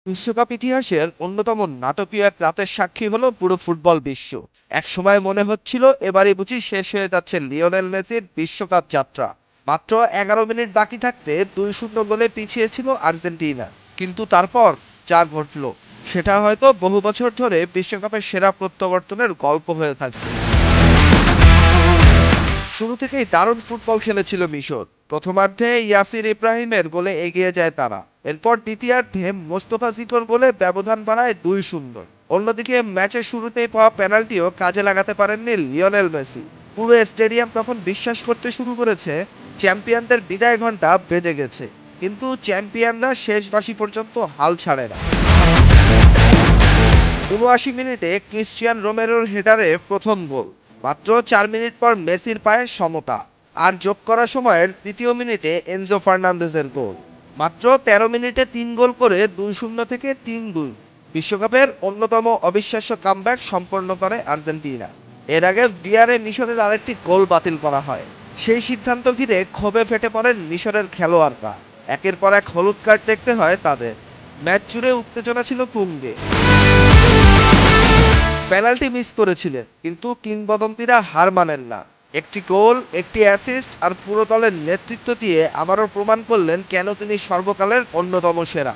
বিশ্বকাপ ইতিহাসের অন্যতম নাটকীয় এক রাতের সাক্ষী হলো পুরো ফুটবল বিশ্ব। একসময় মনে হচ্ছিল এবারই বুঝি শেষ হয়ে যাচ্ছে লিওনেল মেসির বিশ্বকাপ যাত্রা। মাত্র 11 মিনিট বাকি থাকতে 2-0 গোলে পিছিয়ে ছিল আর্জেন্টিনা। কিন্তু তারপর যা ঘটল সেটা হয়তো বহু বছর ধরে বিশ্বকাপের সেরা প্রত্যাবর্তনের গল্প হয়ে থাকবে। শুরু থেকেই দারুণ ফুটবল খেলেছিল মিশর। প্রথমার্ধে ইয়াসির ইব্রাহিমের গোলে এগিয়ে যায় তারা। এরপর দ্বিতীয়ার্ধে মোস্তফা জিকোর গোলে ব্যবধান বাড়ায় 2-0। অন্যদিকে ম্যাচের শুরুতেই পাওয়া পেনাল্টিও কাজে লাগাতে পারেননি লিওনেল মেসি। পুরো স্টেডিয়াম তখন বিশ্বাস করতে শুরু করেছে চ্যাম্পিয়নদের বিদায় ঘন্টা বেজে গেছে। কিন্তু চ্যাম্পিয়নরা শেষ বাঁশি পর্যন্ত হাল ছাড়ে না। ৭৯ মিনিটে ক্রিস্টিয়ান রোমেরোর হেডারে প্রথম গোল। মাত্র ৪ মিনিট পর মেসির পায়ে সমতা। আর যোগ করা সময়ের তৃতীয় মিনিটে এনজো ফার্নান্দেজের গোল। মাত্র ১৩ মিনিটে ৩ গোল করে ২-০ থেকে ৩-২ বিশ্বকাপের অন্যতম অবিশ্বাস্য কামব্যাক সম্পন্ন করে আর্জেন্টিনা। এর আগে ভিআরে মিশরের আরেকটি গোল বাতিল করা হয়। সেই সিদ্ধান্ত ঘিরে ক্ষোভে ফেটে পড়েন মিশরের খেলোয়াড়রা। একের পর এক হলুদ কার্ড দেখতে হয় তাদের। ম্যাচ জুড়ে উত্তেজনা ছিল তুঙ্গে। পেনাল্টি মিস করেছিলেন, কিন্তু কিংবদন্তিরা হার মানেন না। একটি গোল, একটি অ্যাসিস্ট আর পুরো দলের নেতৃত্ব দিয়ে আবারও প্রমাণ করলেন কেন তিনি সর্বকালের অন্যতম সেরা।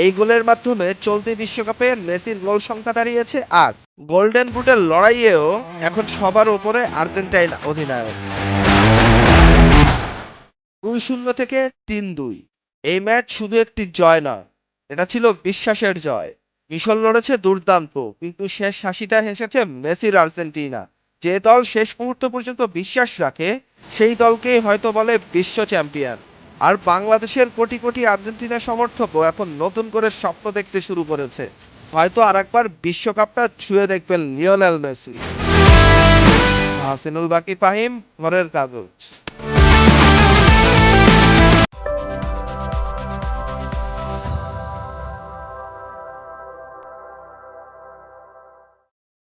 এই গোলের মাধ্যমে চলতি বিশ্বকাপে মেসির গোল সংখ্যা দাঁড়িয়েছে ৮। গোল্ডেন বুটের লড়াইয়েও এখন সবার উপরে আর্জেন্টাইন অধিনায়ক। ২-০ থেকে ৩-২ এই ম্যাচ শুধু একটি জয় নয়, এটা ছিল বিশ্বাসের জয়। মিশর লড়েছে দুর্দান্ত, কিন্তু শেষ হাসিটা হেসেছে মেসির আর্জেন্টিনা। যে দল শেষ মুহূর্ত পর্যন্ত বিশ্বাস রাখে সেই দলকেই হয়তো বলে বিশ্ব চ্যাম্পিয়ন। আর বাংলাদেশের কোটি কোটি আর্জেন্টিনা সমর্থকও এখন নতুন করে স্বপ্ন দেখতে শুরু করেছে, হয়তো আরেকবার বিশ্বকাপটা ছুঁয়ে দেখবেন লিওনেল মেসি। হাসিনুল বাকি ফাহিম, ঘরের কাগজ।